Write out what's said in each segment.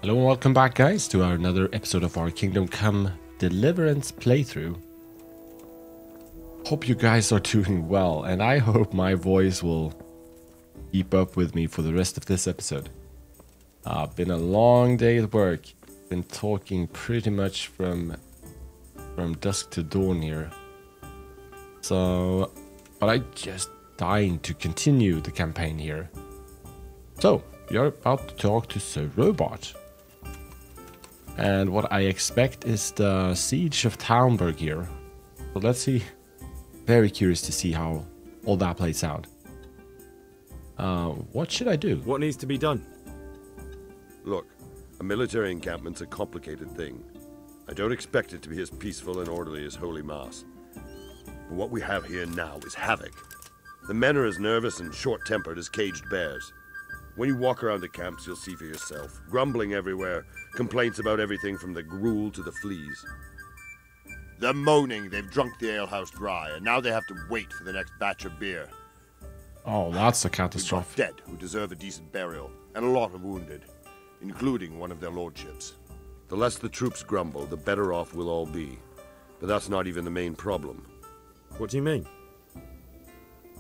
Hello and welcome back, guys, to another episode of our Kingdom Come Deliverance playthrough. Hope you guys are doing well, and I hope my voice will keep up with me for the rest of this episode. Been a long day at work. Been talking pretty much from dusk to dawn here. So, but I just dying to continue the campaign here. So, we are about to talk to Sir Robot. And what I expect is the siege of Talmberg here. So let's see. Very curious to see how all that plays out. What should I do? What needs to be done? Look, a military encampment's a complicated thing. I don't expect it to be as peaceful and orderly as Holy Mass. But what we have here now is havoc. The men are as nervous and short-tempered as caged bears. When you walk around the camps, you'll see for yourself. Grumbling everywhere, complaints about everything from the gruel to the fleas. They're moaning they've drunk the alehouse dry, and now they have to wait for the next batch of beer. Oh, that's a We've catastrophe. got dead who deserve a decent burial, and a lot of wounded, including one of their lordships. The less the troops grumble, the better off we'll all be. But that's not even the main problem. What do you mean?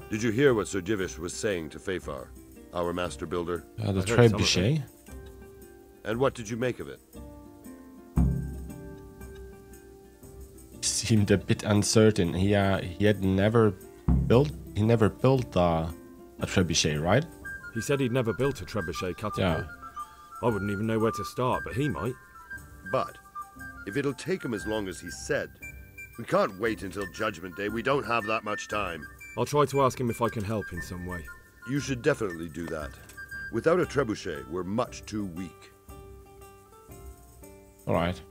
Did you hear what Sir Divish was saying to Fafar, our master builder? The heard some of trebuchet. And what did you make of it? Seemed a bit uncertain. He never built a trebuchet, right? He said he'd never built a trebuchet catapult. Yeah. I wouldn't even know where to start, but he might. But if it'll take him as long as he said, we can't wait until Judgment Day. We don't have that much time. I'll try to ask him if I can help in some way. You should definitely do that. Without a trebuchet, we're much too weak. Alright.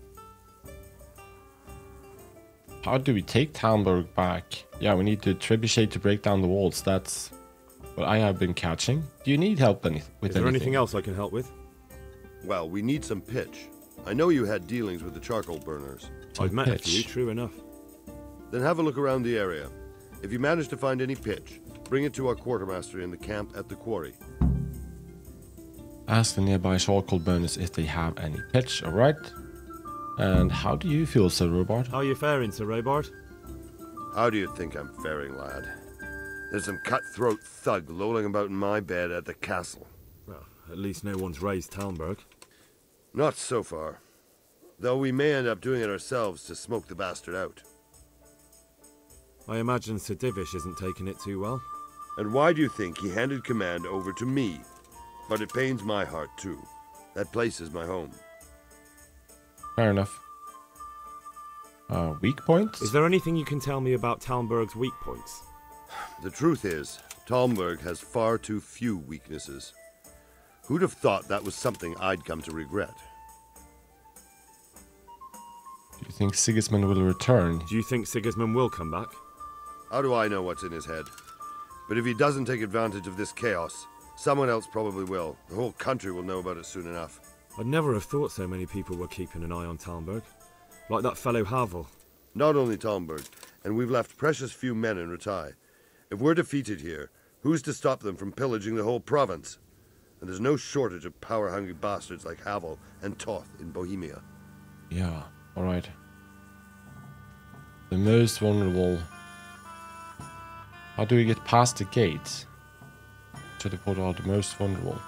How do we take Talmberg back? Yeah, we need the trebuchet to break down the walls. That's what I have been catching. Do you need help with anything? Is there anything else I can help with? Well, we need some pitch. I know you had dealings with the charcoal burners. I've met a pitch. few, true enough. Then have a look around the area. If you manage to find any pitch, bring it to our quartermaster in the camp at the quarry. Ask the nearby charcoal burners if they have any pitch, alright? And how do you feel, Sir Robot? How are you faring, Sir Robart? How do you think I'm faring, lad? There's some cutthroat thug lolling about in my bed at the castle. Well, at least no one's raised Talmberg. Not so far. Though we may end up doing it ourselves to smoke the bastard out. I imagine Sir Divish isn't taking it too well. And why do you think he handed command over to me? But it pains my heart too. That place is my home. Fair enough. Weak points? Is there anything you can tell me about Talmberg's weak points? The truth is, Talmberg has far too few weaknesses. Who'd have thought that was something I'd come to regret? Do you think Sigismund will return? Do you think Sigismund will come back? How do I know what's in his head? But if he doesn't take advantage of this chaos, someone else probably will. The whole country will know about it soon enough. I'd never have thought so many people were keeping an eye on Talmberg. Like that fellow Havel. Not only Talmberg, and we've left precious few men in Ratai. If we're defeated here, who's to stop them from pillaging the whole province? And there's no shortage of power-hungry bastards like Havel and Toth in Bohemia. Yeah, alright. The most vulnerable. How do we get past the gate? To the port are the most vulnerable.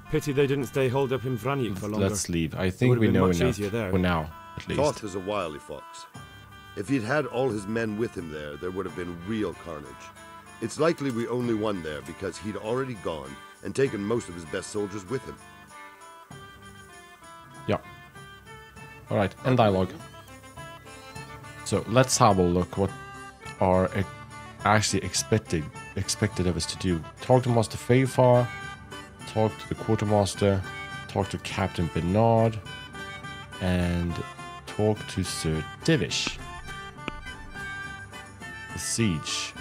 Pity they didn't stay holed up in Vranjik for longer. Let's leave. I think would've we been know much enough easier there. for now, at least. Toth is a wily fox. If he'd had all his men with him there would have been real carnage. It's likely we only won there because he'd already gone and taken most of his best soldiers with him. Yeah. Alright, end dialogue. So let's have a look what are actually expected of us to do. Talk to Master Fafar, talk to the quartermaster, talk to Captain Bernard, and talk to Sir Divish. The siege.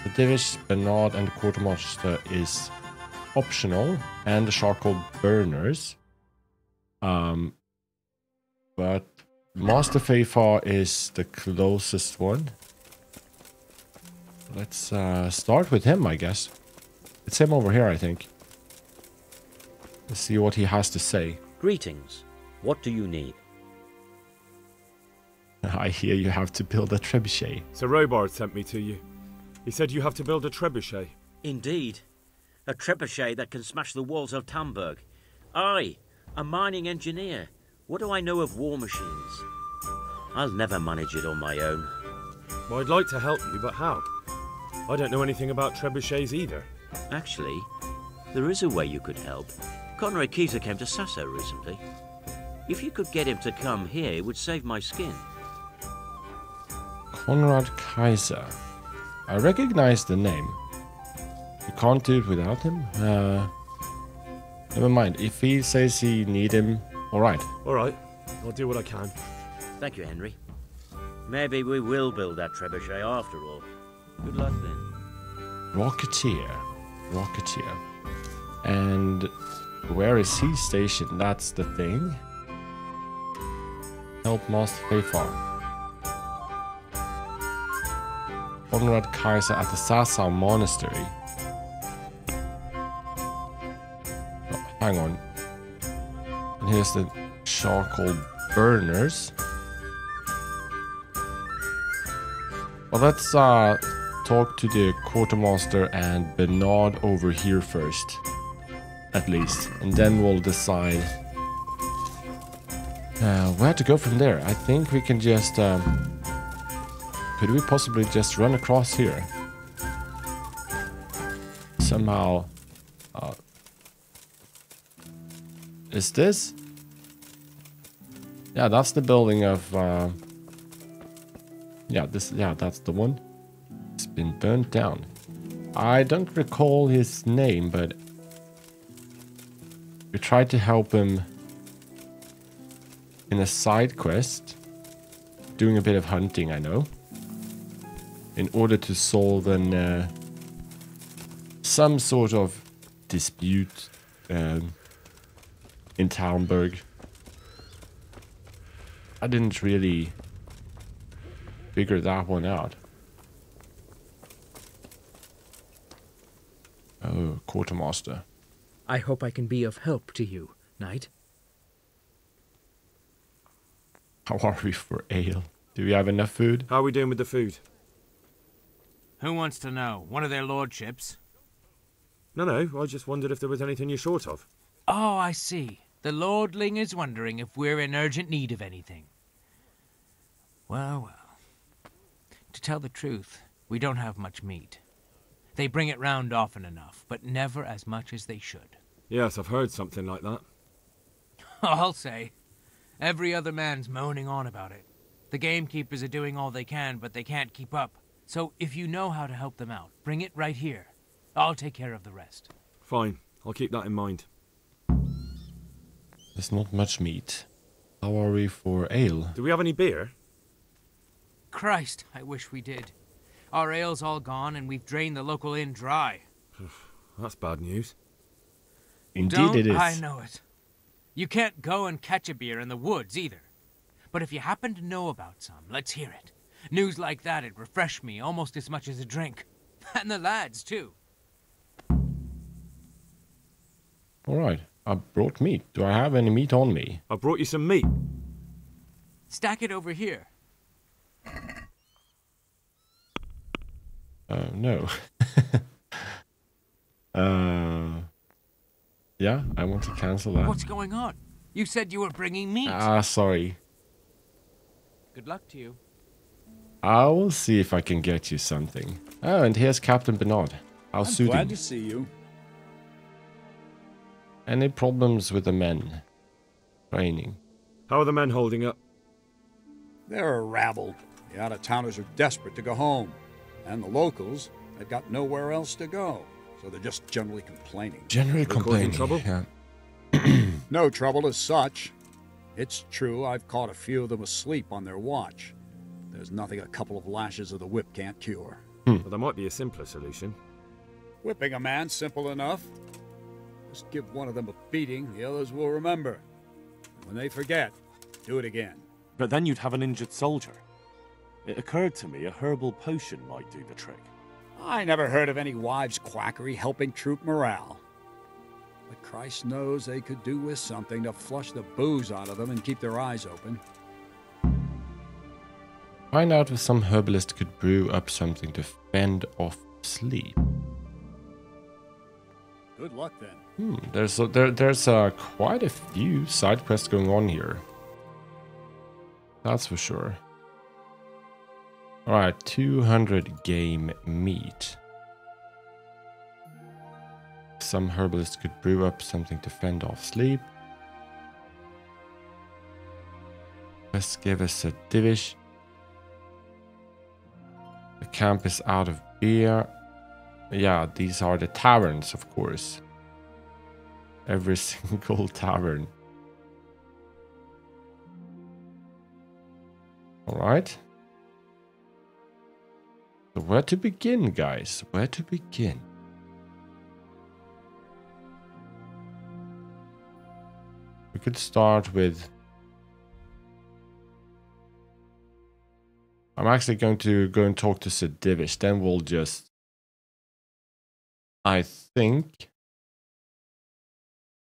The Divish, Bernard, and the quartermaster is optional, and the charcoal burners. But Master Fafar is the closest one. Let's start with him, I guess. It's him over here, I think. Let's see what he has to say. Greetings. What do you need? I hear you have to build a trebuchet. Sir Robard sent me to you. He said you have to build a trebuchet. Indeed. A trebuchet that can smash the walls of Talmberg. I, a mining engineer. What do I know of war machines? I'll never manage it on my own. Well, I'd like to help you, but how? I don't know anything about trebuchets either. Actually, there is a way you could help. Conrad Keyser came to Sasso recently. If you could get him to come here, it would save my skin. Konrad Kaiser. I recognize the name. You can't do it without him? Never mind. If he says he need him, alright. Alright, I'll do what I can. Thank you, Henry. Maybe we will build that trebuchet after all. Good luck then. Rocketeer. And where is he stationed? That's the thing. Help Master Fayfar. Konrad Kaiser at the Sasa Monastery. Oh, hang on. And here's the charcoal burners. Well, let's talk to the quartermaster and Bernard over here first, at least, and then we'll decide where to go from there. I think we can just could we possibly just run across here somehow? Is this? Yeah, that's the building of that's the one. It's been burnt down. I don't recall his name, but we tried to help him in a side quest, doing a bit of hunting, I know, in order to solve some sort of dispute in Talmberg. I didn't really figure that one out. Oh, quartermaster. I hope I can be of help to you, knight. How are we for ale? Do we have enough food? How are we doing with the food? Who wants to know? One of their lordships? No, I just wondered if there was anything you're short of. Oh, I see. The lordling is wondering if we're in urgent need of anything. Well. To tell the truth, we don't have much meat. They bring it round often enough, but never as much as they should. Yes, I've heard something like that. I'll say. Every other man's moaning on about it. The gamekeepers are doing all they can, but they can't keep up. So if you know how to help them out, bring it right here. I'll take care of the rest. Fine, I'll keep that in mind. There's not much meat. How are we for ale? Do we have any beer? Christ, I wish we did. Our ale's all gone and we've drained the local inn dry. That's bad news. Indeed it is. I know it. You can't go and catch a beer in the woods either. But if you happen to know about some, let's hear it. News like that'd refresh me almost as much as a drink. And the lads, too. Alright, I brought meat. Do I have any meat on me? I brought you some meat. Stack it over here. No. Yeah, I want to cancel that. What's going on? You said you were bringing meat. Sorry. Good luck to you. I will see if I can get you something. Oh, and here's Captain Bernard. How soothing. Glad to see you. Any problems with the men? Training. How are the men holding up? They're a rabble. The out-of-towners are desperate to go home. And the locals, they've got nowhere else to go. So they're just generally complaining. Generally They causing complaining. trouble? Yeah. No trouble as such. It's true I've caught a few of them asleep on their watch. There's nothing a couple of lashes of the whip can't cure. Well, there might be a simpler solution. Whipping a man, simple enough. Just give one of them a beating, the others will remember. And when they forget, do it again. But then you'd have an injured soldier. It occurred to me a herbal potion might do the trick. I never heard of any wives' quackery helping troop morale. But Christ knows they could do with something to flush the booze out of them and keep their eyes open. Find out if some herbalist could brew up something to fend off sleep. Good luck then. There's quite a few side quests going on here. That's for sure. Alright, 200 game meat. Some herbalist could brew up something to fend off sleep. Let's give us a divish. The camp is out of beer. Yeah, these are the taverns, of course. Every single tavern. Alright. So where to begin, guys? Where to begin? We could start with... I'm actually going to go and talk to Sedivish. Then we'll just... I think...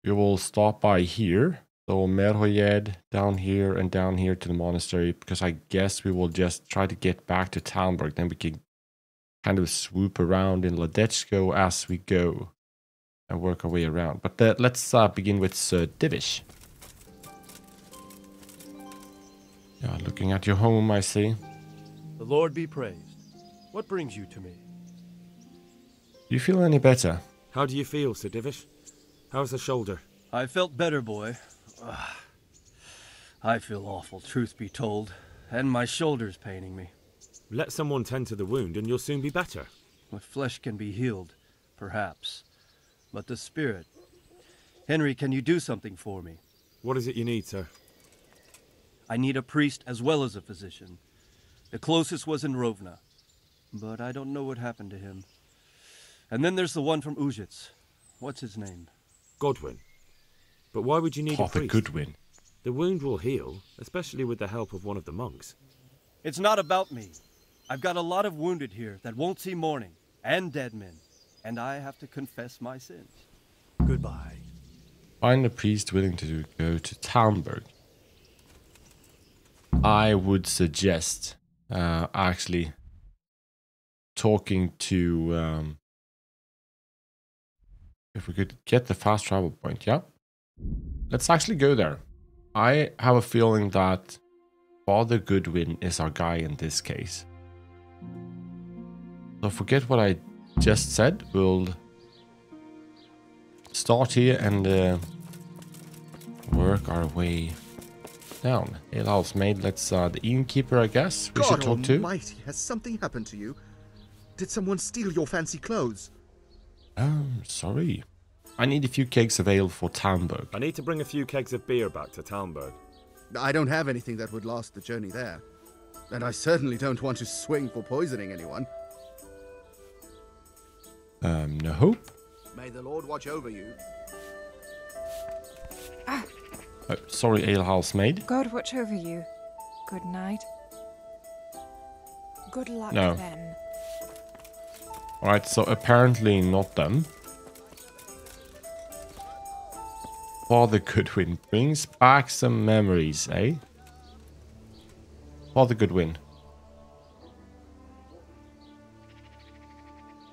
we will stop by here. So Merhoyed down here and down here to the monastery. Because I guess we will just try to get back to Talmberg. Then we can kind of swoop around in Ladechko as we go. And work our way around. But let's begin with Sedivish. Yeah, looking at your home, I see. The Lord be praised. What brings you to me? Do you feel any better? How do you feel, Sir Divish? How's the shoulder? I felt better, boy. I feel awful, truth be told. And my shoulder's paining me. Let someone tend to the wound and you'll soon be better. My flesh can be healed, perhaps. But the spirit... Henry, can you do something for me? What is it you need, sir? I need a priest as well as a physician. The closest was in Rovna, but I don't know what happened to him. And then there's the one from Ujits. What's his name? Godwin. But why would you need a priest? Goodwin. The wound will heal, especially with the help of one of the monks. It's not about me. I've got a lot of wounded here that won't see morning, and dead men, and I have to confess my sins. Goodbye. Find a priest willing to go to Talmberg. I would suggest actually talking to if we could get the fast travel point. Yeah, let's actually go there. I have a feeling that Father Goodwin is our guy in this case. So forget what I just said. We'll start here and work our way down. Alehouse maid, let's the innkeeper, I guess we should talk to. God almighty, has something happened to you? Did someone steal your fancy clothes? Sorry. I need a few kegs of ale for Talmberg. I need to bring a few kegs of beer back to Talmberg. I don't have anything that would last the journey there. And I certainly don't want to swing for poisoning anyone. No. May the Lord watch over you. Sorry, alehouse maid. God watch over you. Good night. Good luck No. then. Alright, so apparently not them. Father Goodwin brings back some memories, eh? Father Goodwin.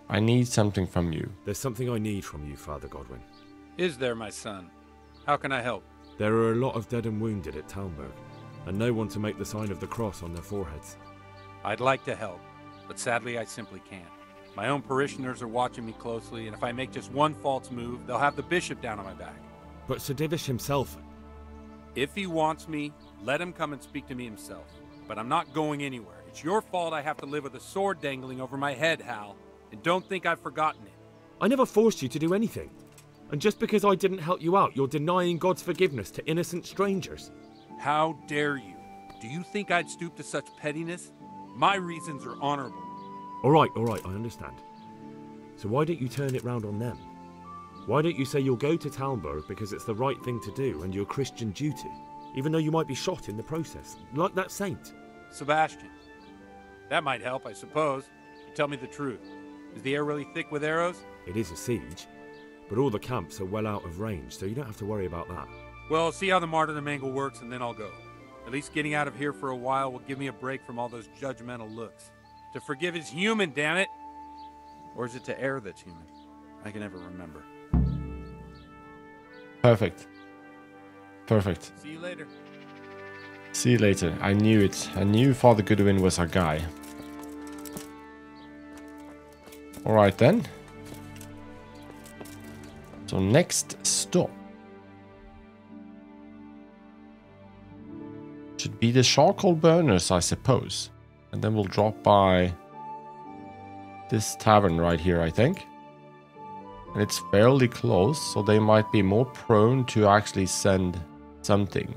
I need something from you. There's something I need from you, Father Godwin. Is there, my son? How can I help? There are a lot of dead and wounded at Talmberg, and no one to make the sign of the cross on their foreheads. I'd like to help, but sadly I simply can't. My own parishioners are watching me closely, and if I make just one false move, they'll have the bishop down on my back. But Sir Divish himself... If he wants me, let him come and speak to me himself. But I'm not going anywhere. It's your fault I have to live with a sword dangling over my head, Hal. And don't think I've forgotten it. I never forced you to do anything. And just because I didn't help you out, you're denying God's forgiveness to innocent strangers. How dare you? Do you think I'd stoop to such pettiness? My reasons are honorable. All right, I understand. So why don't you turn it round on them? Why don't you say you'll go to Talmberg because it's the right thing to do and your Christian duty, even though you might be shot in the process, like that saint? Sebastian. That might help, I suppose. You tell me the truth. Is the air really thick with arrows? It is a siege, but all the camps are well out of range, so you don't have to worry about that. Well, see how the martyrdom angle works, and then I'll go. At least getting out of here for a while will give me a break from all those judgmental looks. To forgive is human, damn it! Or is it to err that's human? I can never remember. Perfect. Perfect. See you later. See you later. I knew it. I knew Father Goodwin was our guy. Alright then. So next stop should be the charcoal burners, I suppose. And then we'll drop by this tavern right here, I think. And it's fairly close, so they might be more prone to actually send something.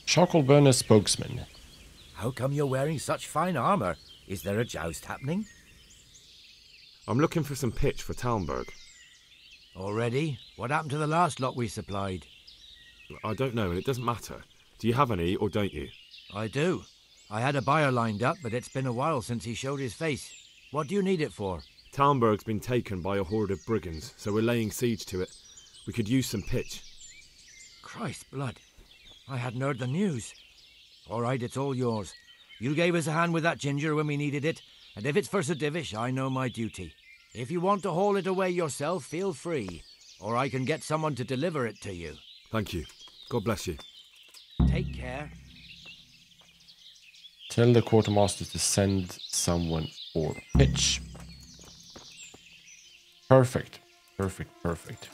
Charcoal burner spokesman. How come you're wearing such fine armor? Is there a joust happening? I'm looking for some pitch for Talmberg. Already? What happened to the last lot we supplied? I don't know, and it doesn't matter. Do you have any, or don't you? I do. I had a buyer lined up, but it's been a while since he showed his face. What do you need it for? Talmberg's been taken by a horde of brigands, so we're laying siege to it. We could use some pitch. Christ blood. I hadn't heard the news. All right, it's all yours. You gave us a hand with that ginger when we needed it, and if it's for Sir Divish, I know my duty. If you want to haul it away yourself, feel free, or I can get someone to deliver it to you. Thank you. God bless you. Take care. Tell the quartermaster to send someone for pitch. Perfect. Perfect, perfect.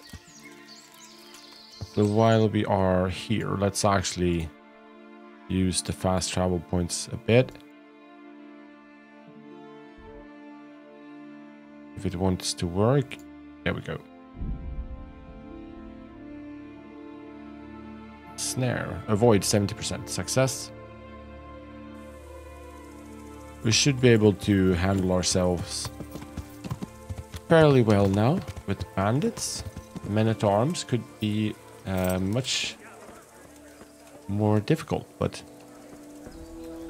So while we are here, let's actually use the fast travel points a bit. If it wants to work, there we go. Snare. Avoid 70%. Success. We should be able to handle ourselves fairly well now with bandits. Men-at-arms could be much more difficult, but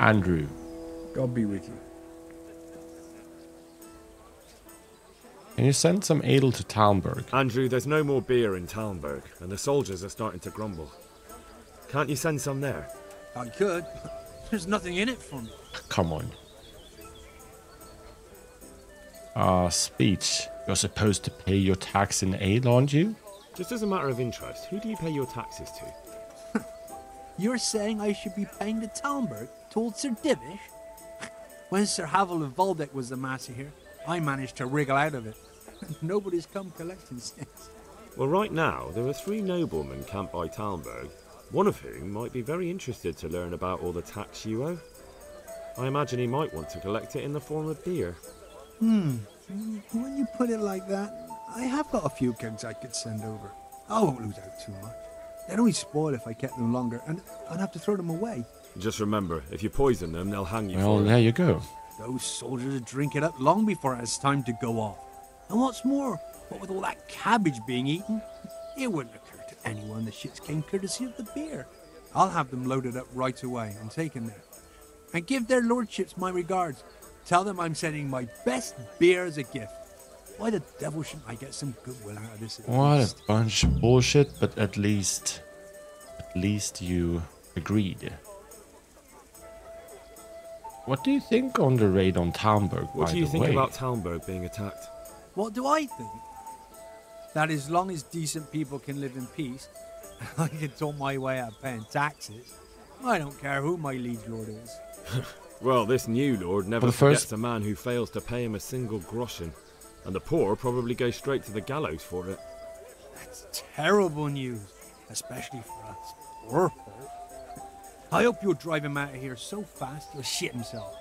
Andrew. God be with you. Can you send some ale to Talmberg? Andrew, there's no more beer in Talmberg, and the soldiers are starting to grumble. Can't you send some there? I could. There's nothing in it for me. Come on. Speech. You're supposed to pay your tax in ale, aren't you? Just as a matter of interest, who do you pay your taxes to? You're saying I should be paying to Talmberg, told Sir Divish? When Sir Havel of Waldeck was the master here, I managed to wriggle out of it. Nobody's come collecting since. Well, right now, there are 3 noblemen camped by Talmberg, one of whom might be very interested to learn about all the tax you owe. I imagine he might want to collect it in the form of beer. When you put it like that, I have got a few kegs I could send over. I won't lose out too much. They'd only spoil if I kept them longer, and I'd have to throw them away. Just remember, if you poison them, they'll hang you for it. Well, there you go. Those soldiers would drink it up long before it has time to go off. And what's more, what with all that cabbage being eaten, it wouldn't occur to anyone the shits came courtesy of the beer. I'll have them loaded up right away and taken there. And give their lordships my regards. Tell them I'm sending my best beer as a gift. Why the devil shouldn't I get some goodwill out of this? What a bunch of bullshit, but at least you agreed. What do you think on the raid on Talmberg, What do you think about Talmberg being attacked? What do I think? That as long as decent people can live in peace, I can talk my way out of paying taxes. I don't care who my liege lord is. Well, this new lord never forgets a man who fails to pay him a single groschen, and the poor probably go straight to the gallows for it. That's terrible news, especially for us poor folk. I hope you'll drive him out of here so fast he'll shit himself,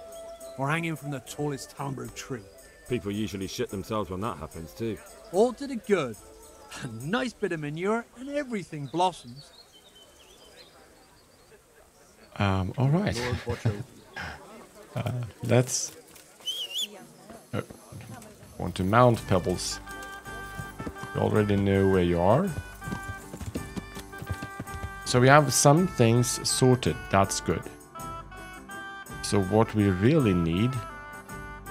or hang him from the tallest Talmberg tree. People usually shit themselves when that happens too. All to the good. A nice bit of manure and everything blossoms. All right. Let's want to mount Pebbles. You already know where you are. So we have some things sorted. That's good. So what we really need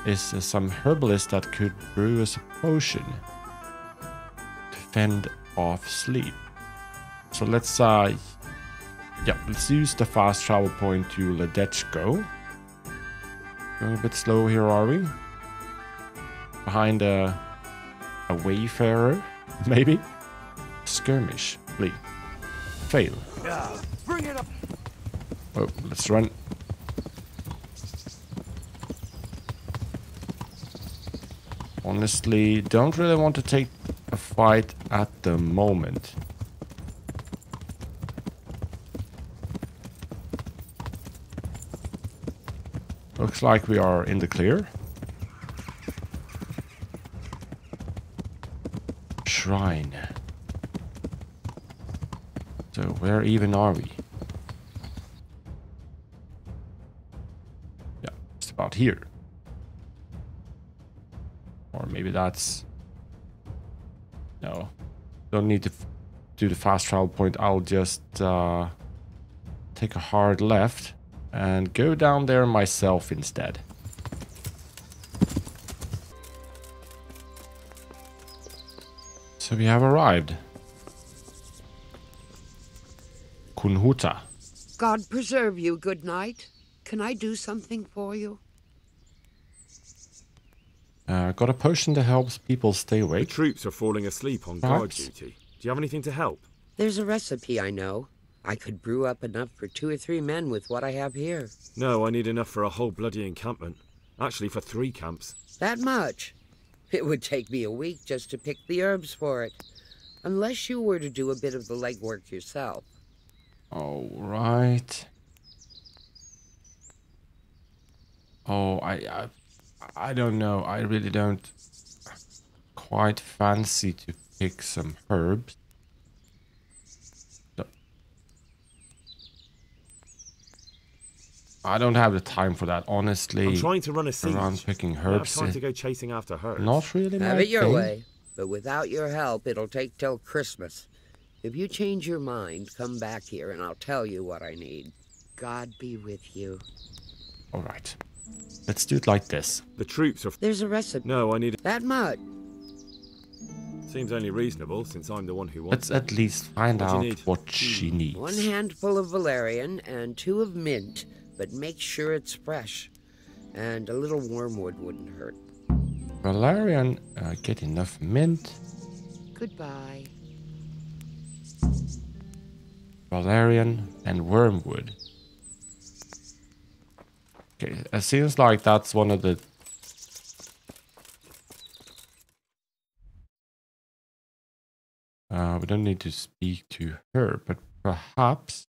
is some herbalist that could brew us a potion. fend off sleep. So let's let's use the fast travel point to Ledetchko. Going a bit slow here, are we? Behind a wayfarer, maybe? Skirmish, flee. Fail. Yeah, bring it up. Oh, let's run. Honestly, don't really want to take a fight at the moment. Looks like we are in the clear. Shrine. So where even are we? Yeah, just about here. Or maybe that's... No. Don't need to do the fast travel point. I'll just take a hard left and go down there myself instead. So we have arrived. Kunhuta. God preserve you, good night. Can I do something for you? Got a potion that helps people stay awake. The troops are falling asleep on guard duty. Do you have anything to help? There's a recipe I know. I could brew up enough for 2 or 3 men with what I have here. No, I need enough for a whole bloody encampment. Actually, for 3 camps. That much? It would take me a week just to pick the herbs for it. Unless you were to do a bit of the legwork yourself. All right. Oh, I don't know. I really don't quite fancy to pick some herbs. I don't have the time for that, honestly. I'm trying to run a siege. Around picking I don't herbs. have time to go chasing after herbs. Not really my Have it your thing. way, but without your help, it'll take till Christmas. If you change your mind, come back here and I'll tell you what I need. God be with you. All right. Let's do it like this. The troops are... There's a recipe. No, I need... That much. Seems only reasonable, since I'm the one who wants... Let's at least find What do you out need? what she needs. 1 handful of valerian and 2 of mint, but make sure it's fresh. And a little wormwood wouldn't hurt. Valerian, get enough mint. Goodbye. Valerian and wormwood. Okay, it seems like that's one of the... we don't need to speak to her, but perhaps...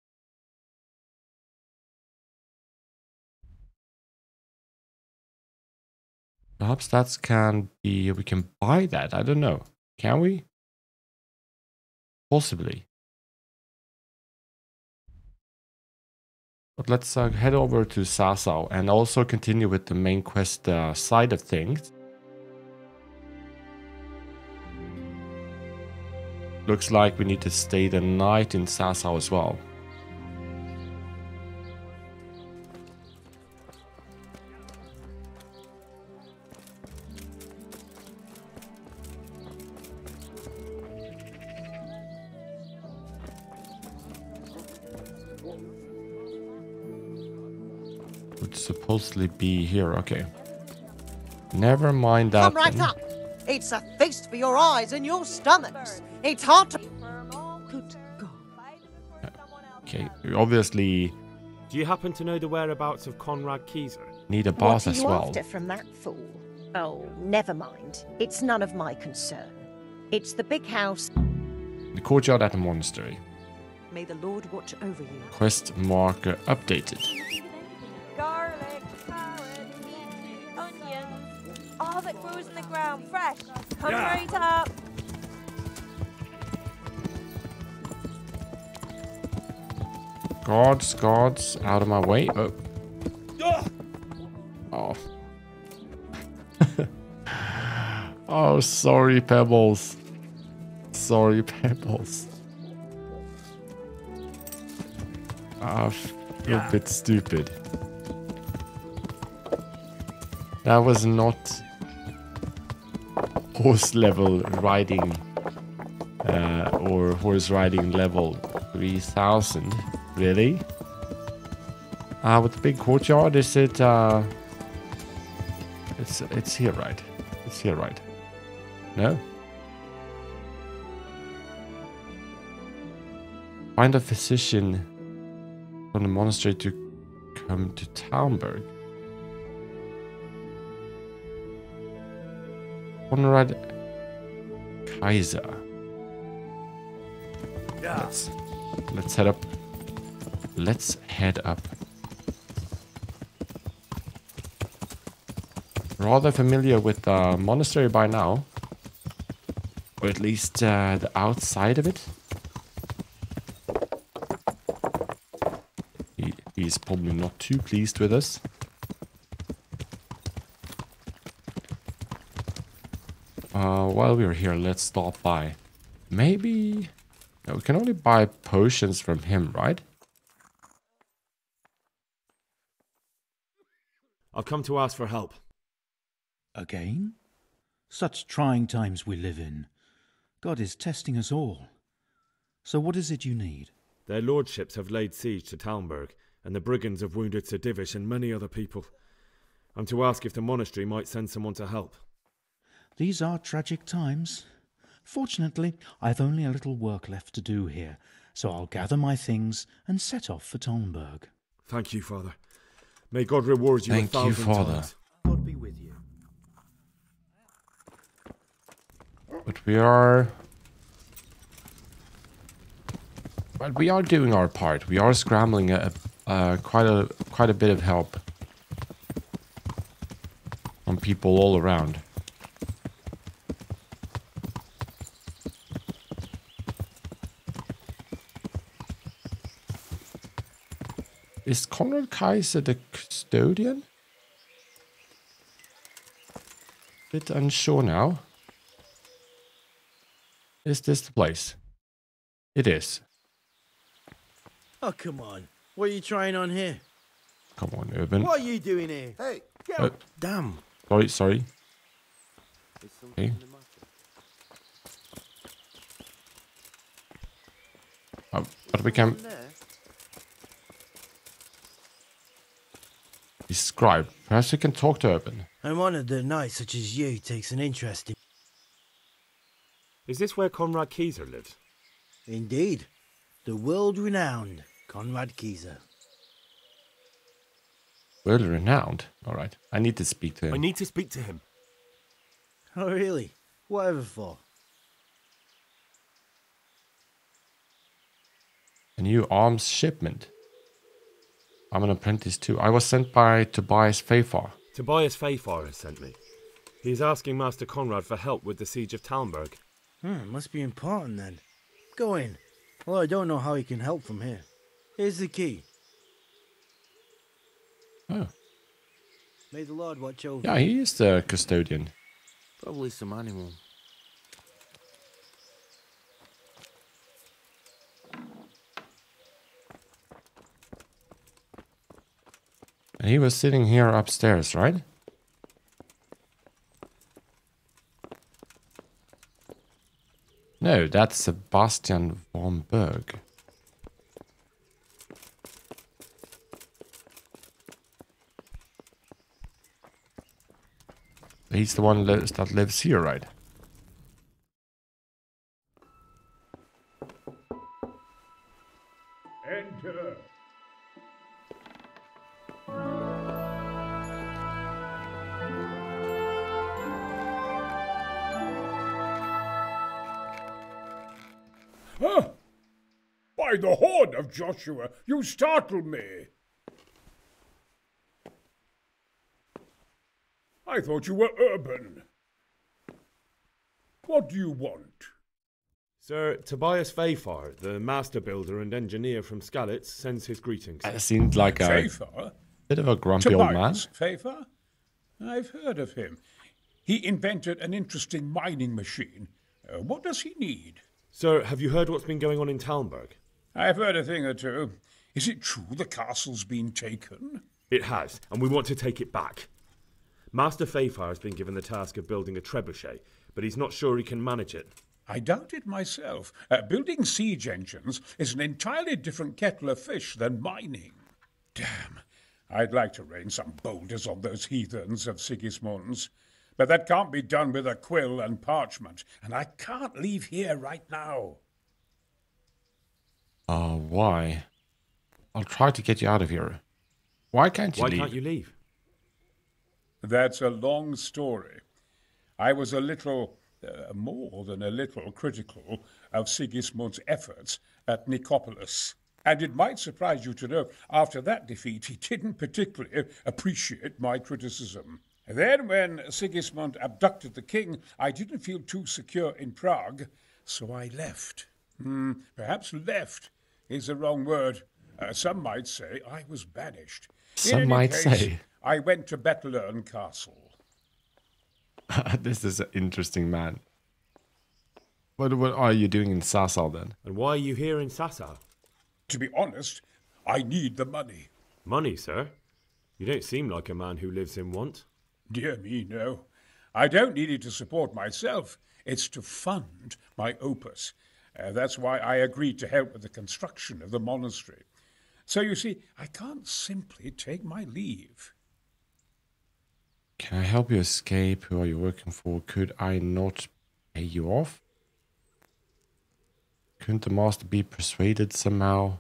Perhaps that can be... We can buy that. I don't know. Can we? Possibly. But let's head over to Sasau and also continue with the main quest side of things. Looks like we need to stay the night in Sasau as well. Would supposedly be here. Okay. Never mind that. Come right then. up. It's a feast for your eyes and your stomachs. It's hard to... Good God. Okay, we obviously Do you happen to know the whereabouts of Conrad Kieser? need a boss What are as you well. after from that fool? Oh, never mind. It's none of my concern. It's the big house. The courtyard at the monastery. May the Lord watch over you. Quest marker updated. Garlic, carrots, onions, all that grows in the ground, fresh. Come right up. Guards, out of my way. Oh. Oh. Oh, sorry, Pebbles. Sorry, Pebbles. I feel a bit stupid. That was not horse level riding horse riding level 3000. Really? With the big courtyard, is it it's here, right? It's here, right? No? Find a physician from the monastery to come to Talmberg. Conrad Kaiser. Yeah. Let's head up. Let's head up. Rather familiar with the monastery by now. Or at least the outside of it. He's probably not too pleased with us. While we're here, let's stop by. Maybe... No, we can only buy potions from him, right? I've come to ask for help. Again? Such trying times we live in. God is testing us all. So what is it you need? Their lordships have laid siege to Talmberg, and the brigands have wounded Sir Divish and many other people. I'm to ask if the monastery might send someone to help. These are tragic times. Fortunately, I've only a little work left to do here, so I'll gather my things and set off for Talmberg. Thank you, Father. May God reward you Thank 1,000 you, Father. times. God be with you. But we are doing our part. We are scrambling quite a bit of help from people all around. Is Conrad Kaiser the custodian? Bit unsure now. Is this the place? It is. Oh, come on. What are you trying on here? Come on, Urban. What are you doing here? Hey, Damn. Sorry. Okay. But we can... Describe. Perhaps we can talk to Urban. I'm honored that a knight such as you takes an interest in... Is this where Conrad Kaiser lives? Indeed. The world-renowned Conrad Kaiser. World renowned? Alright. I need to speak to him. I need to speak to him. Oh, really? Whatever for? A new arms shipment. I'm an apprentice too. I was sent by Tobias Fafar. Tobias Fafar has sent me. He is asking Master Conrad for help with the siege of Talmberg. Must be important then. Go in. Well, I don't know how he can help from here. Here's the key. Oh. May the Lord watch over Yeah, he is the custodian. Probably some animal. And he was sitting here upstairs, right? No, that's Sebastian von Berg. He's the one that lives here, right? Enter. Huh? By the horn of Joshua, you startled me. I thought you were urban. What do you want? Sir Tobias Fafar, the master builder and engineer from Skalitz, sends his greetings. Seemed like a Fafar? bit of a grumpy old man. Tobias Fafar? I've heard of him. He invented an interesting mining machine. What does he need? Sir, have you heard what's been going on in Talmberg? I've heard a thing or two. Is it true the castle's been taken? It has, and we want to take it back. Master Fafar has been given the task of building a trebuchet, but he's not sure he can manage it. I doubt it myself. Building siege engines is an entirely different kettle of fish than mining. Damn, I'd like to rain some boulders on those heathens of Sigismund's. But that can't be done with a quill and parchment, and I can't leave here right now. Why? I'll try to get you out of here. Why can't you leave? Why can't you leave? That's a long story. I was a little, more than a little, critical of Sigismund's efforts at Nicopolis. And it might surprise you to know, after that defeat, he didn't particularly appreciate my criticism. Then, when Sigismund abducted the king, I didn't feel too secure in Prague, so I left. Perhaps left is the wrong word. Some might say I was banished. Some might say. I went to Bettelern Castle. This is an interesting man. What are you doing in Sassal then? And why are you here in Sassal? To be honest, I need the money. Money, sir? You don't seem like a man who lives in want. Dear me, no. I don't need it to support myself. It's to fund my opus. That's why I agreed to help with the construction of the monastery. So you see, I can't simply take my leave. Can I help you escape? Who are you working for? Could I not pay you off? Couldn't the master be persuaded somehow?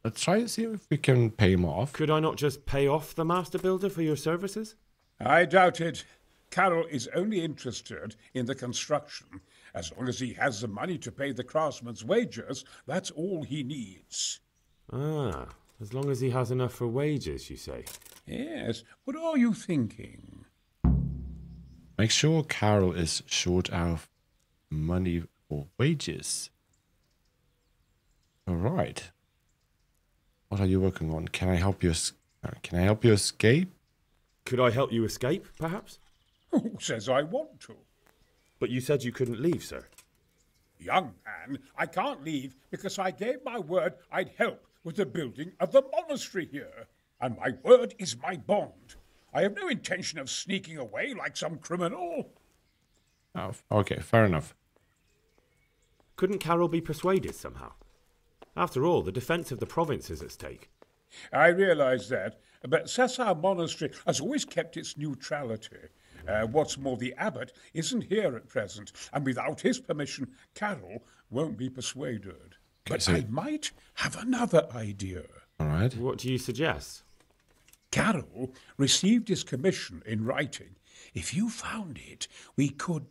Let's try to see if we can pay him off. Could I not just pay off the master builder for your services? I doubt it. Carroll is only interested in the construction. As long as he has the money to pay the craftsman's wages, that's all he needs. Ah, as long as he has enough for wages, you say? Yes. What are you thinking? Make sure Carroll is short of money for wages. All right. What are you working on? Can I help you? Can I help you escape? Could I help you escape, perhaps? Who says I want to? But you said you couldn't leave, sir. Young man, I can't leave because I gave my word I'd help with the building of the monastery here. And my word is my bond. I have no intention of sneaking away like some criminal. Oh, okay, fair enough. Couldn't Carroll be persuaded somehow? After all, the defence of the province is at stake. I realise that, but Sassar Monastery has always kept its neutrality. What's more, the abbot isn't here at present, and without his permission, Carroll won't be persuaded. But I might have another idea. All right. What do you suggest? Carroll received his commission in writing. If you found it, we could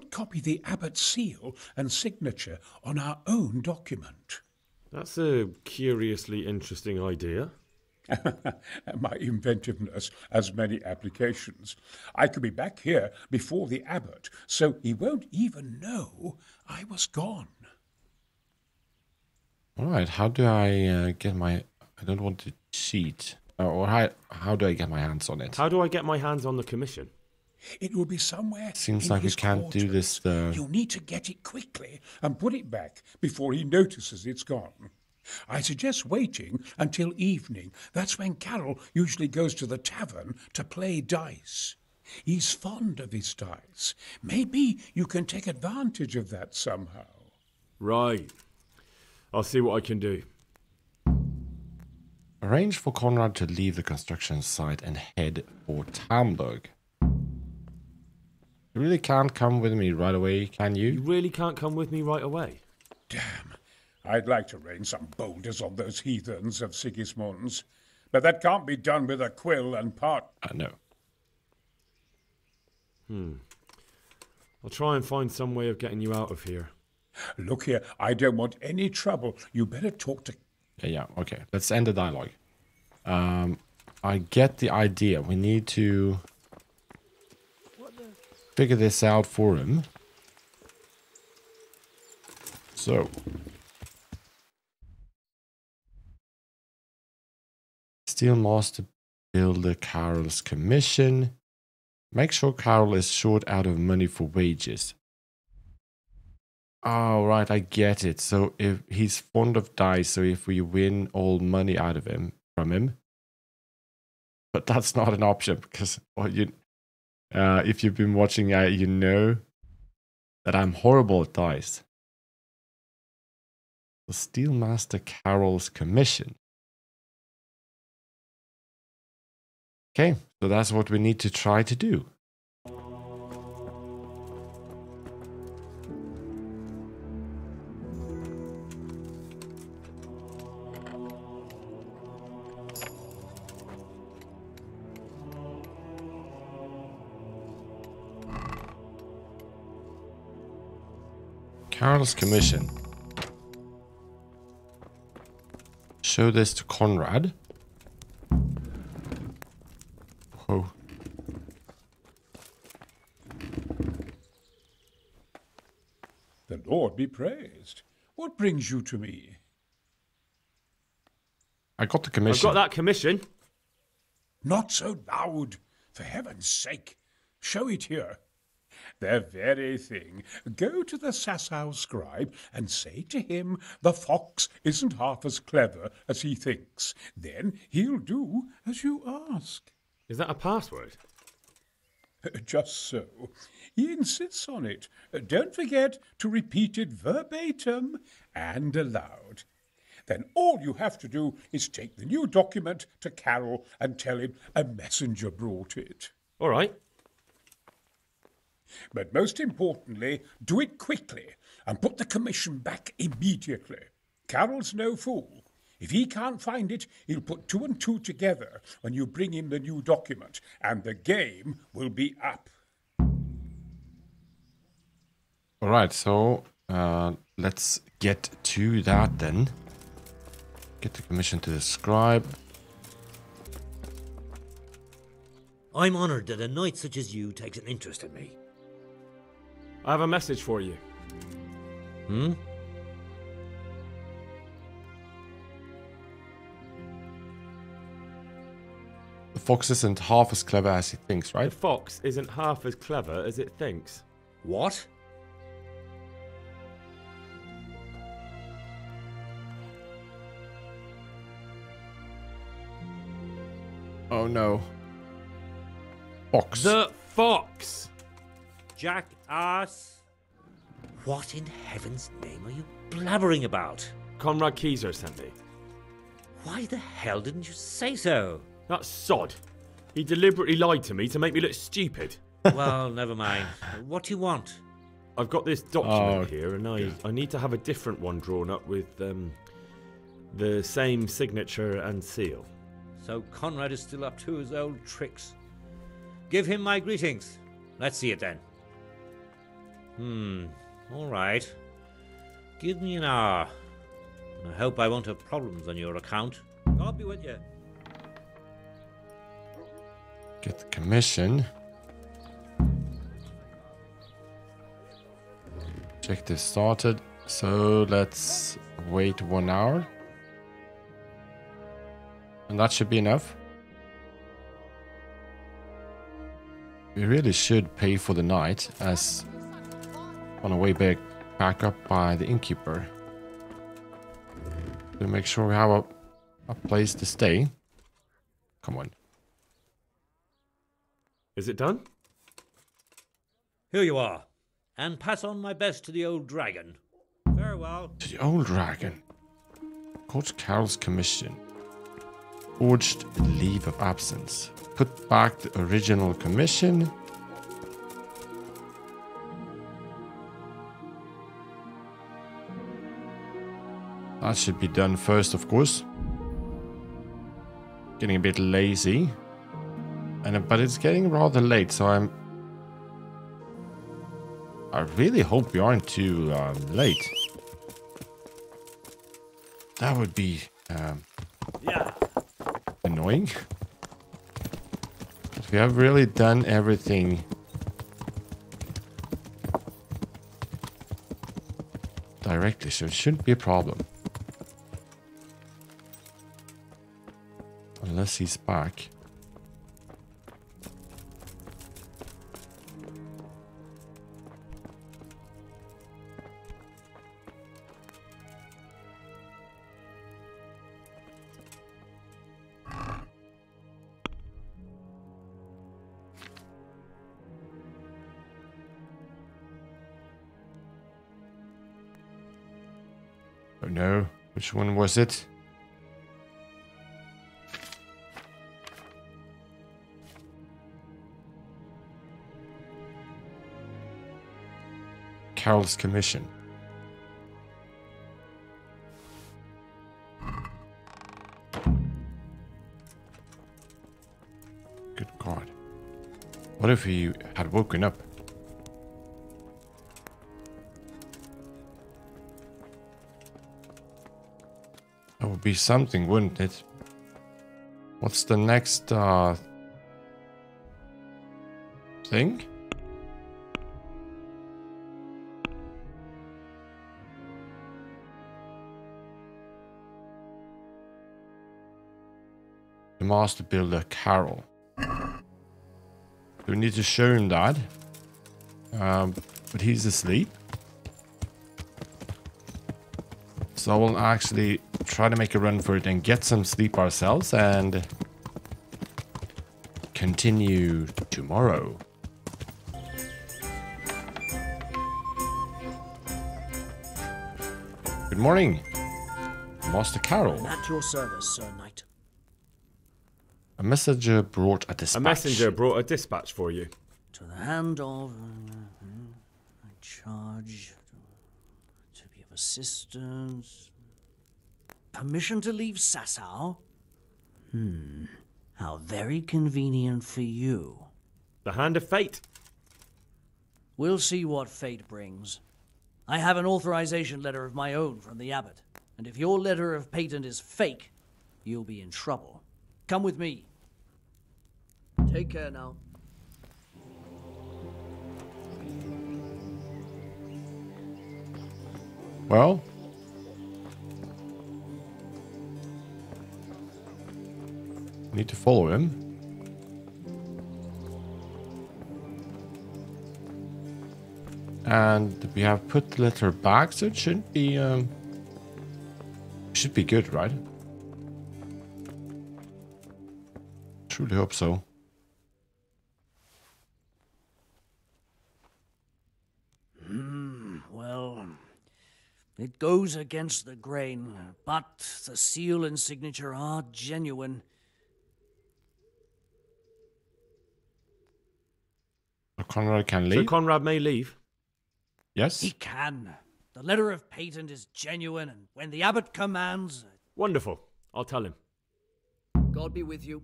copy the abbot's seal and signature on our own document. That's a curiously interesting idea. My inventiveness has many applications. I could be back here before the abbot, so he won't even know I was gone. All right, how do I get my... I don't want to cheat. Or how do I get my hands on it? How do I get my hands on the commission? It will be somewhere. Seems in like we his can't quarters. do this. You'll need to get it quickly and put it back before he notices it's gone. I suggest waiting until evening. That's when Carroll usually goes to the tavern to play dice. He's fond of his dice. Maybe you can take advantage of that somehow. Right. I'll see what I can do. Arrange for Conrad to leave the construction site and head for Tamburg. You really can't come with me right away, can you? You really can't come with me right away? Damn. I'd like to rain some boulders on those heathens of Sigismund's. But that can't be done with a quill and part... No. I'll try and find some way of getting you out of here. Look here, I don't want any trouble. You better talk to... Yeah, okay. Let's end the dialogue. I get the idea. We need to figure this out for him. So... Steel Master Builder Carroll's commission. Make sure Carroll is short out of money for wages. Oh, right, I get it. So if he's fond of dice, so if we win all money out of him, from him. But that's not an option because if you've been watching, you know that I'm horrible at dice. The Steelmaster Carol's commission. Okay, so that's what we need to try to do. Carol's commission. Show this to Conrad. Whoa. The Lord be praised. What brings you to me? I got the commission. I've got that commission. Not so loud, for heaven's sake. Show it here. The very thing. Go to the Sasau scribe and say to him the fox isn't half as clever as he thinks. Then he'll do as you ask. Is that a password? Just so. He insists on it. Don't forget to repeat it verbatim and aloud. Then all you have to do is take the new document to Carol and tell him a messenger brought it. All right. But most importantly, do it quickly and put the commission back immediately. Carol's no fool. If he can't find it, he'll put 2 and 2 together when you bring him the new document, and the game will be up. All right, so let's get to that then. Get the commission to the scribe. I'm honoured that a knight such as you takes an interest in me. I have a message for you. Hmm? The fox isn't half as clever as he thinks, right? The fox isn't half as clever as it thinks. What? Oh no. Fox. The fox! Jackass! What in heaven's name are you blabbering about? Conrad Keyser sent me. Why the hell didn't you say so? That sod. He deliberately lied to me to make me look stupid. Well, never mind. What do you want? I've got this document here, and I need to have a different one drawn up with the same signature and seal. So Conrad is still up to his old tricks. Give him my greetings. Let's see it then. All right. Give me an hour. I hope I won't have problems on your account. God be with you. Get the commission. Check this started. So let's wait 1 hour. And that should be enough. We really should pay for the night, as on our way back up by the innkeeper. To make sure we have a place to stay. Come on. Is it done? Here you are. And pass on my best to the old dragon. Farewell. To the old dragon. Court Carol's commission. Forged leave of absence. Put back the original commission. That should be done first, of course. Getting a bit lazy. But it's getting rather late, so I really hope we aren't too late. That would be annoying. But we have really done everything directly, so it shouldn't be a problem. Unless he's back. no. Which one was it? Carol's commission. Good God. What if he had woken up? That would be something, wouldn't it? What's the next thing? The master builder Carol. We need to show him that. But he's asleep. So I will actually try to make a run for it and get some sleep ourselves and continue tomorrow. Good morning, Master Carol. And at your service, Sir Knight. A messenger brought a dispatch. A messenger brought a dispatch for you. To the hand of I charge to be of assistance. Permission to leave Sasau? How very convenient for you. The hand of fate. We'll see what fate brings. I have an authorization letter of my own from the abbot, and if your letter of patent is fake, you'll be in trouble. Come with me. Take care now. Well, need to follow him. And we have put the letter back, so it should be good, right? Truly hope so. Well, it goes against the grain, but the seal and signature are genuine. So Conrad can leave? So Conrad may leave? Yes? He can. The letter of patent is genuine, and when the abbot commands... Wonderful. I'll tell him. God be with you.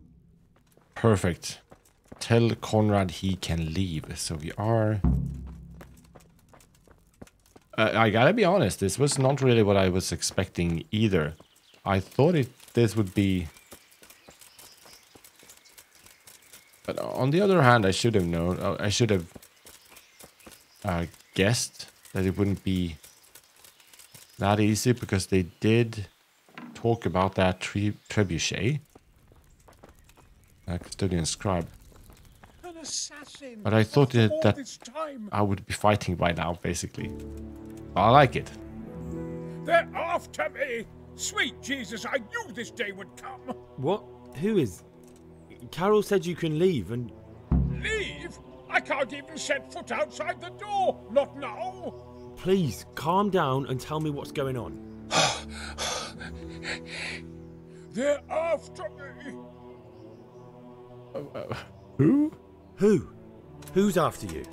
Perfect. Tell Conrad he can leave. So we are... I gotta be honest, this was not really what I was expecting either. I thought this would be... But on the other hand, I should have known. I should have guessed that it wouldn't be that easy, because they did talk about that trebuchet. Custodian scribe. An assassin. But I thought All that this time. I would be fighting by now, basically. I like it. They're after me. Sweet Jesus, I knew this day would come. What? Who is... Carol said you can leave and... Leave? I can't even set foot outside the door. Not now. Please, calm down and tell me what's going on. They're after me. Who? Who? Who's after you?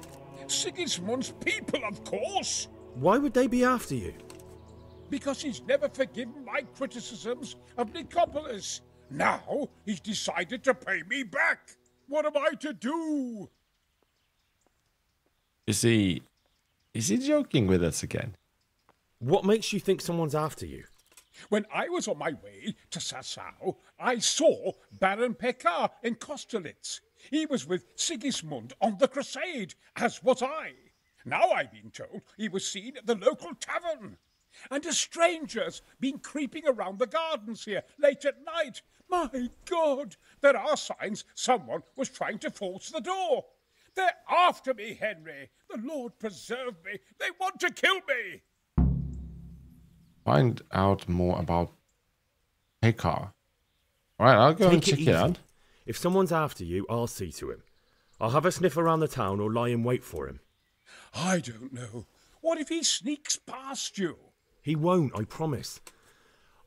Sigismund's people, of course. Why would they be after you? Because he's never forgiven my criticisms of Nicopolis. Now he's decided to pay me back. What am I to do? Is he joking with us again? What makes you think someone's after you? When I was on my way to Sasau, I saw Baron Pekar in Kostolitz. He was with Sigismund on the crusade, as was I. Now I've been told he was seen at the local tavern. And a stranger's been creeping around the gardens here late at night. My God, there are signs someone was trying to force the door. They're after me, Henry. The Lord preserve me. They want to kill me. Find out more about Pekar. Alright, I'll go and check it out. If someone's after you, I'll see to him. I'll have a sniff around the town or lie in wait for him. I don't know. What if he sneaks past you? He won't, I promise.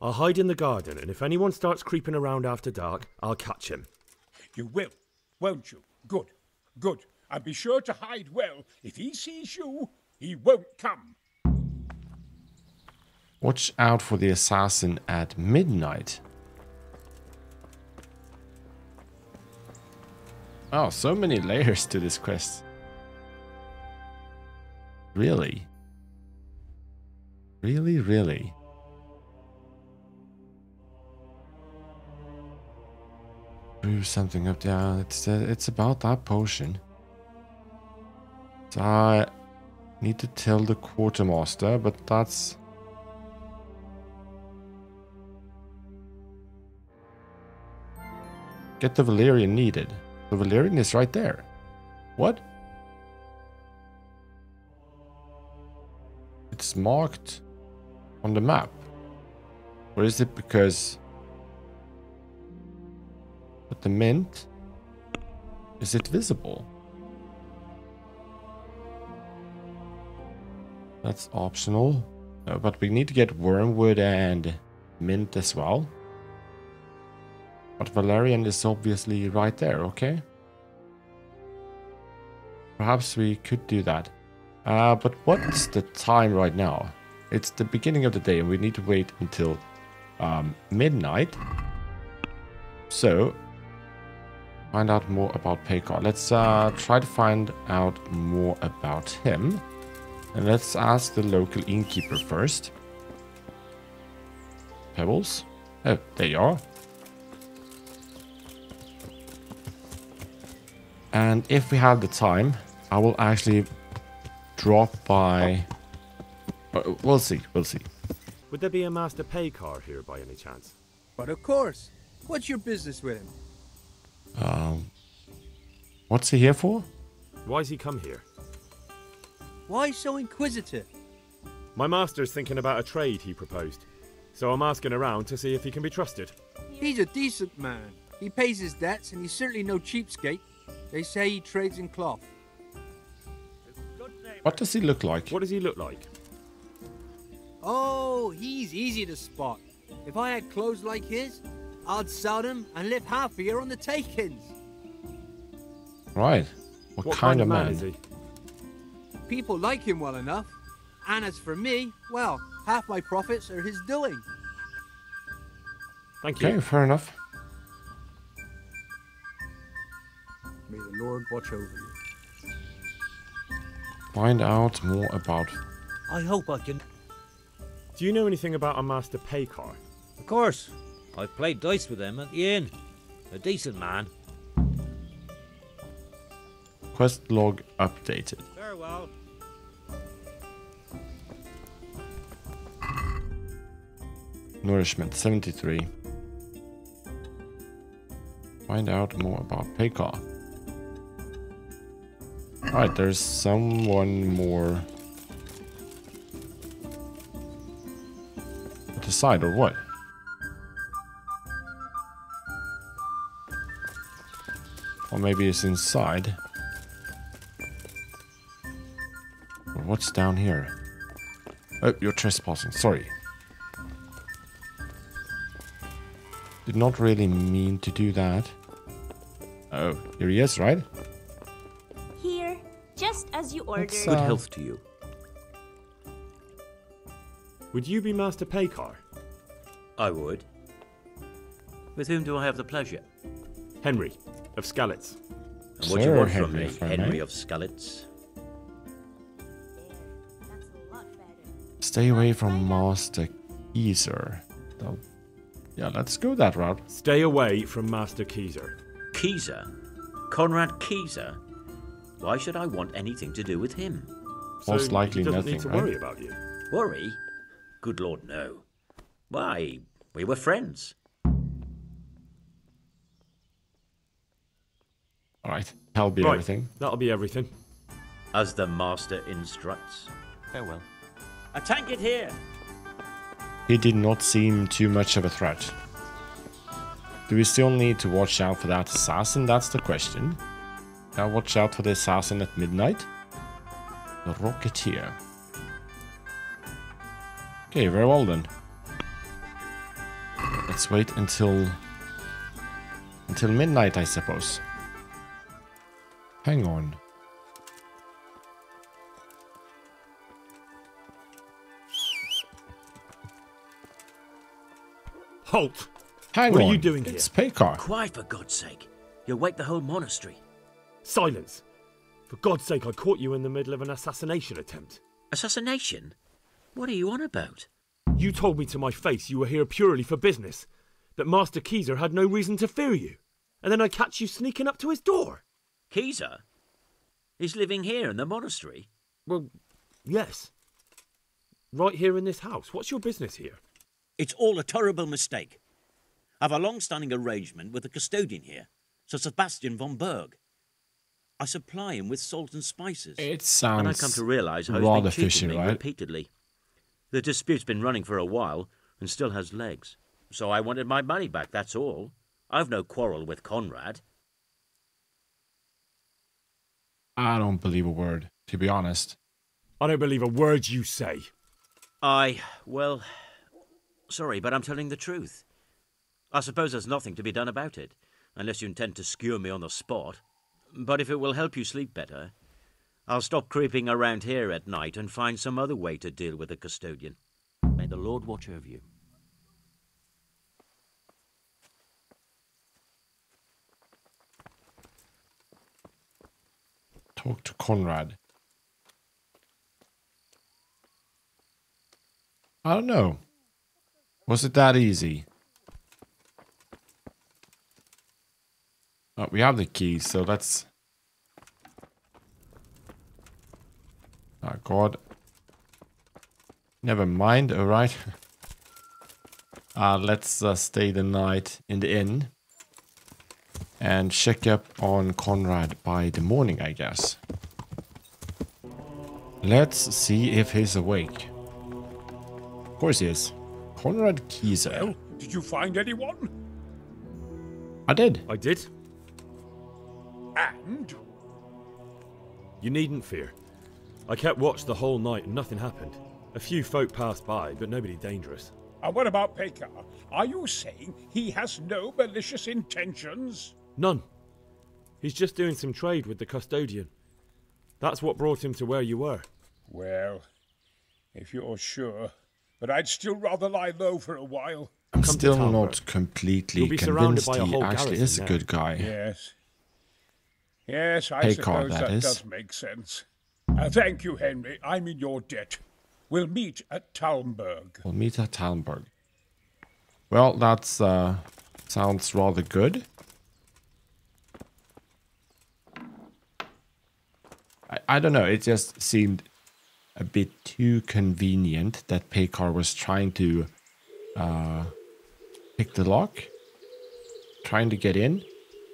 I'll hide in the garden, and if anyone starts creeping around after dark, I'll catch him. You will, won't you? Good, good. And be sure to hide well. If he sees you, he won't come. Watch out for the assassin at midnight. Oh, so many layers to this quest. Really? Really, really? Brew something up there. It's about that potion. So I need to tell the quartermaster, but that's... Get the Valerian needed. The Valerian is right there. What? It's marked on the map. Or is it because... But the mint... Is it visible? That's optional. But we need to get wormwood and mint as well. But Valerian is obviously right there, okay? Perhaps we could do that. But what's the time right now? It's the beginning of the day and we need to wait until midnight. So, find out more about Pekar. Let's try to find out more about him. And let's ask the local innkeeper first. Pebbles? Oh, there you are. And if we have the time, I will actually drop by... We'll see, we'll see. Would there be a Master Pekar here by any chance? But of course. What's your business with him? What's he here for? Why's he come here? Why so inquisitive? My master's thinking about a trade he proposed. So I'm asking around to see if he can be trusted. He's a decent man. He pays his debts and he's certainly no cheapskate. They say he trades in cloth. What does he look like? What does he look like? Oh, he's easy to spot. If I had clothes like his, I'd sell them and live half a year on the takings. Right. What kind of man is he? People like him well enough. And as for me, well, half my profits are his doing. Thank you. Okay, fair enough. May the Lord watch over you. Find out more about... I hope I can... Do you know anything about a Master Pekar? Of course. I've played dice with him at the inn. A decent man. Quest log updated. Farewell. Nourishment 73. Find out more about Pekar. Alright, there's someone more at the side, or what? Or maybe it's inside. Or what's down here? Oh, you're trespassing, sorry. Did not really mean to do that. Oh, here he is, right? Here, just as you ordered. Good health to you. Would you be Master Pekar? I would. With whom do I have the pleasure? Henry, of Skalitz. And what do you want from me, Henry of Skalitz? Stay away from Master Keezer. Yeah, let's go that route. Stay away from Master Keezer. Keezer? Conrad Keezer? Why should I want anything to do with him? Most likely he doesn't nothing, need to right? worry about you. Worry? Good Lord, no. Why, we were friends. Alright, that'll be Right, everything. That'll be everything. As the master instructs. Farewell. A tank it here! He did not seem too much of a threat. Do we still need to watch out for that assassin? That's the question. Now watch out for the assassin at midnight. The Rocketeer. Okay, very well then. Let's wait until midnight, I suppose. Hang on. Halt! Hang what on. are you doing It's here? Pekar. Quiet, for God's sake. You'll wake the whole monastery. Silence! For God's sake, I caught you in the middle of an assassination attempt. Assassination? What are you on about? You told me to my face you were here purely for business, that Master Keezer had no reason to fear you, and then I catch you sneaking up to his door. Keezer? He's living here in the monastery? Well, yes. Right here in this house. What's your business here? It's all a terrible mistake. I've a long-standing arrangement with the custodian here, Sir Sebastian von Berg. I supply him with salt and spices. It sounds and I come to realise how rather he's been fishy, cheating me right? repeatedly. The dispute's been running for a while and still has legs. So I wanted my money back, that's all. I've no quarrel with Conrad. I don't believe a word, to be honest. I don't believe a word you say. Well, sorry, but I'm telling the truth. I suppose there's nothing to be done about it, unless you intend to skewer me on the spot. But if it will help you sleep better, I'll stop creeping around here at night and find some other way to deal with the custodian. May the Lord watch over you. Talk to Conrad. I don't know. Was it that easy? Oh, we have the keys, so that's... Oh, God. Never mind, alright. Let's stay the night in the inn. And check up on Conrad by the morning, I guess. Let's see if he's awake. Of course he is. Conrad Keezer. Well, did you find anyone? I did. I did. And? You needn't fear. I kept watch the whole night and nothing happened. A few folk passed by, but nobody dangerous. And what about Pekar? Are you saying he has no malicious intentions? None. He's just doing some trade with the custodian. That's what brought him to where you were. Well, if you're sure. But I'd still rather lie low for a while. I'm still not completely You'll be surrounded convinced by a he whole actually garrison is a now. good guy. Yes. Yes, I Pekar, suppose that that is. does make sense. Thank you, Henry. I'm in your debt. We'll meet at Talmberg. We'll meet at Talmberg. Well, that sounds rather good. I don't know, it just seemed a bit too convenient that Pekar was trying to pick the lock, trying to get in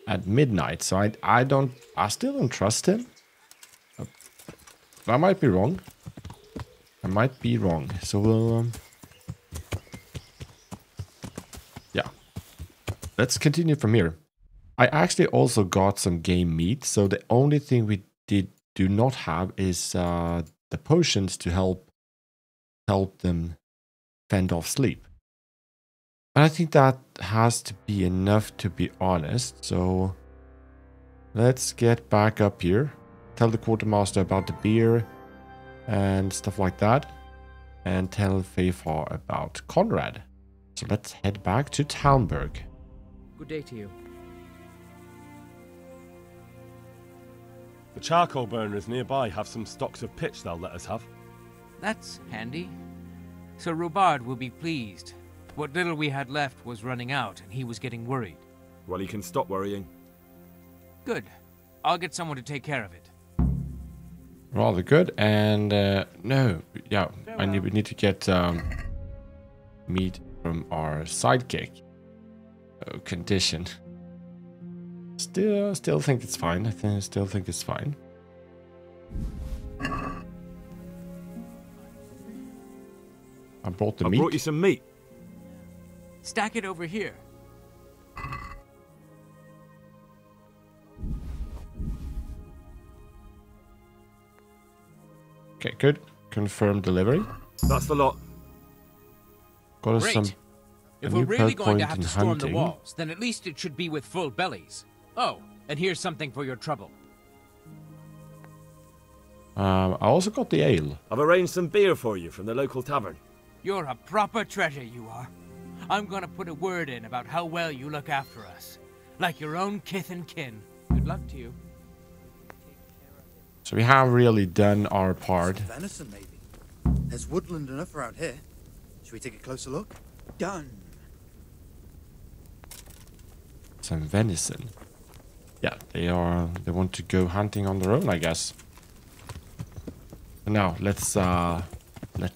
at midnight. So I still don't trust him. I might be wrong. I might be wrong. So we'll yeah, let's continue from here. I actually also got some game meat. So the only thing we do not have is the potions to help them fend off sleep. And I think that has to be enough, to be honest. So let's get back up here. Tell the quartermaster about the beer and stuff like that. And tell Fafar about Conrad. So let's head back to Talmberg. Good day to you. The charcoal burners nearby have some stocks of pitch they'll let us have. That's handy. Sir Robard will be pleased. What little we had left was running out, and he was getting worried. Well, he can stop worrying. Good. I'll get someone to take care of it. Rather good. And no, yeah, we need to get meat from our sidekick. Oh, condition. Still think it's fine. I still think it's fine. I brought the meat. I brought you some meat. Stack it over here. Okay, good. Confirm delivery. That's the lot. Got us Great. some. If a we're new really perk going to point have in to storm the hunting. walls, then at least it should be with full bellies. Oh, and here's something for your trouble. I also got the ale. I've arranged some beer for you from the local tavern. You're a proper treasure, you are. I'm gonna put a word in about how well you look after us. Like your own kith and kin. Good luck to you. So we have really done our part. Venison, maybe. There's woodland enough around here. Should we take a closer look? Done. Some venison. Yeah, they want to go hunting on their own, I guess. Now let's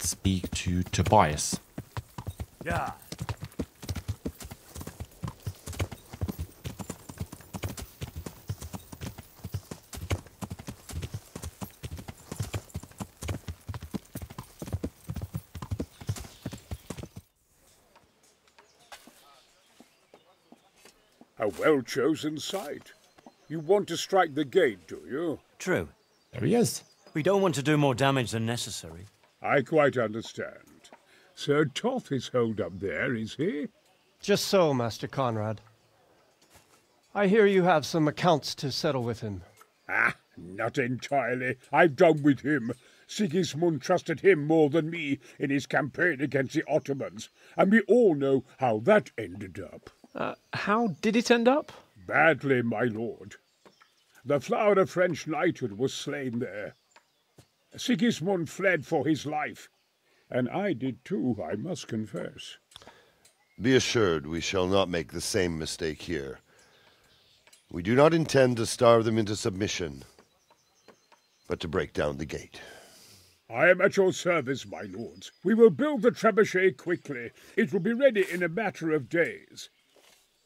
speak to Tobias. Yeah. A well-chosen site. You want to strike the gate, do you? True. There he is. We don't want to do more damage than necessary. I quite understand. Sir Toth is holed up there, is he? Just so, Master Conrad. I hear you have some accounts to settle with him. Ah, not entirely. I've done with him. Sigismund trusted him more than me in his campaign against the Ottomans, and we all know how that ended up. How did it end up? Badly, my lord. The flower of French knighthood was slain there. Sigismund fled for his life, and I did too, I must confess. Be assured we shall not make the same mistake here. We do not intend to starve them into submission, but to break down the gate. I am at your service, my lords. We will build the trebuchet quickly. It will be ready in a matter of days.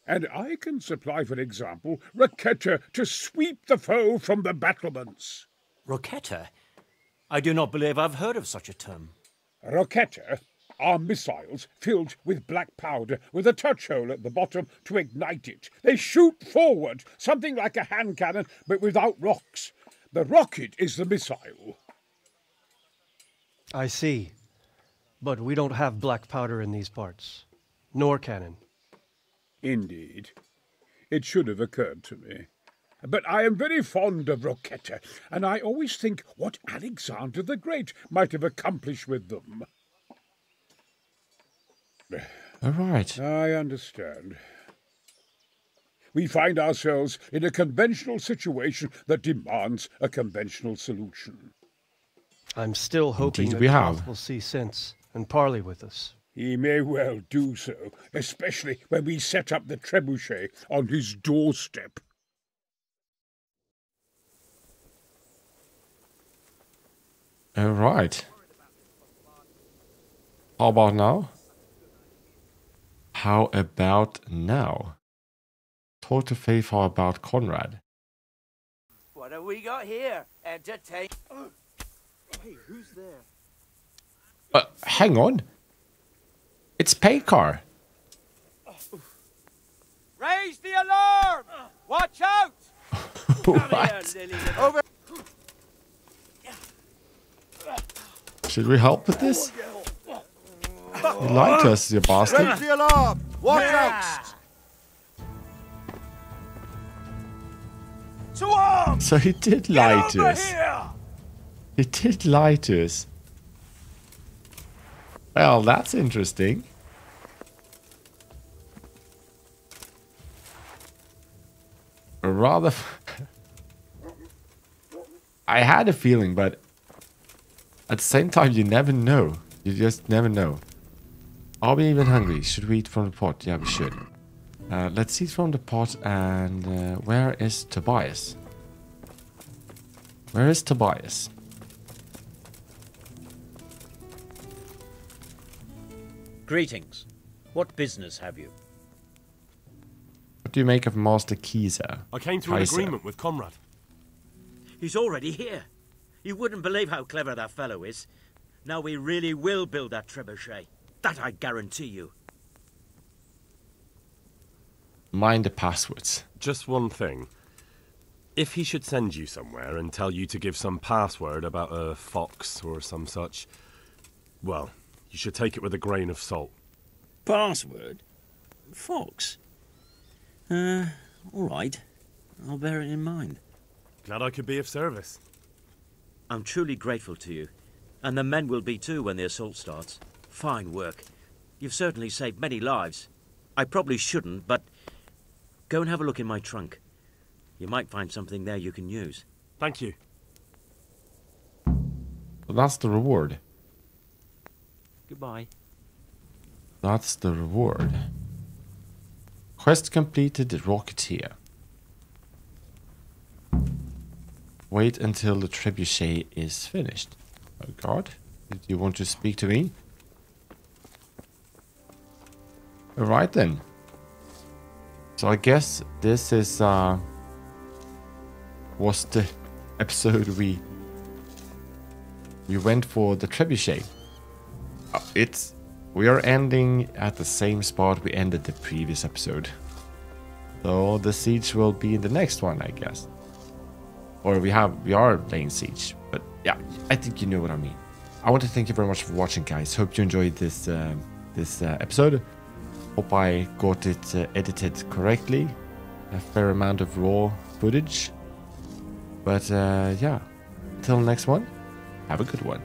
And I can supply, for example, Roquetta to sweep the foe from the battlements. Roquetta? I do not believe I've heard of such a term. Roquetta are missiles filled with black powder with a touch hole at the bottom to ignite it. They shoot forward, something like a hand cannon, but without rocks. The rocket is the missile. I see. But we don't have black powder in these parts. Nor cannon. Indeed. It should have occurred to me. But I am very fond of Roquetta, and I always think what Alexander the Great might have accomplished with them. All right. I understand. We find ourselves in a conventional situation that demands a conventional solution. I'm still hoping Indeed that we Toth have. will see sense and parley with us. He may well do so, especially when we set up the trebuchet on his doorstep. All right. How about now? How about now? Talk to Faithful about Conrad. What have we got here? Entertain. Hey, who's there? Hang on. It's Paykar. Raise the alarm! Watch out! What? Over. Should we help with this? You lied to us, you bastard. Raise the alarm! Watch out! To arms! So he did lie to over us. here! He did lie to us. Well, that's interesting. Rather... I had a feeling, but at the same time, you never know. You just never know. Are we even hungry? Should we eat from the pot? Yeah, we should. Let's eat from the pot. And where is Tobias? Where is Tobias? Greetings. What business have you? What do you make of Master Kaiser? I came to an agreement with Conrad. He's already here. You wouldn't believe how clever that fellow is. Now we really will build that trebuchet. That I guarantee you. Mind the passwords. Just one thing. If he should send you somewhere and tell you to give some password about a fox or some such, well, you should take it with a grain of salt. Password? Fox? All right. I'll bear it in mind. Glad I could be of service. I'm truly grateful to you. And the men will be too when the assault starts. Fine work. You've certainly saved many lives. I probably shouldn't, but go and have a look in my trunk. You might find something there you can use. Thank you. Well, that's the reward. Goodbye. That's the reward. Quest completed, Rocketeer. Wait until the trebuchet is finished. Oh god, did you want to speak to me? Alright then. So I guess this is was the episode we went for the trebuchet. We are ending at the same spot we ended the previous episode. So the siege will be in the next one, I guess. Or we are laying siege. But yeah, I think you know what I mean. I want to thank you very much for watching, guys. Hope you enjoyed this episode. Hope I got it edited correctly. A fair amount of raw footage. But yeah, until next one, have a good one.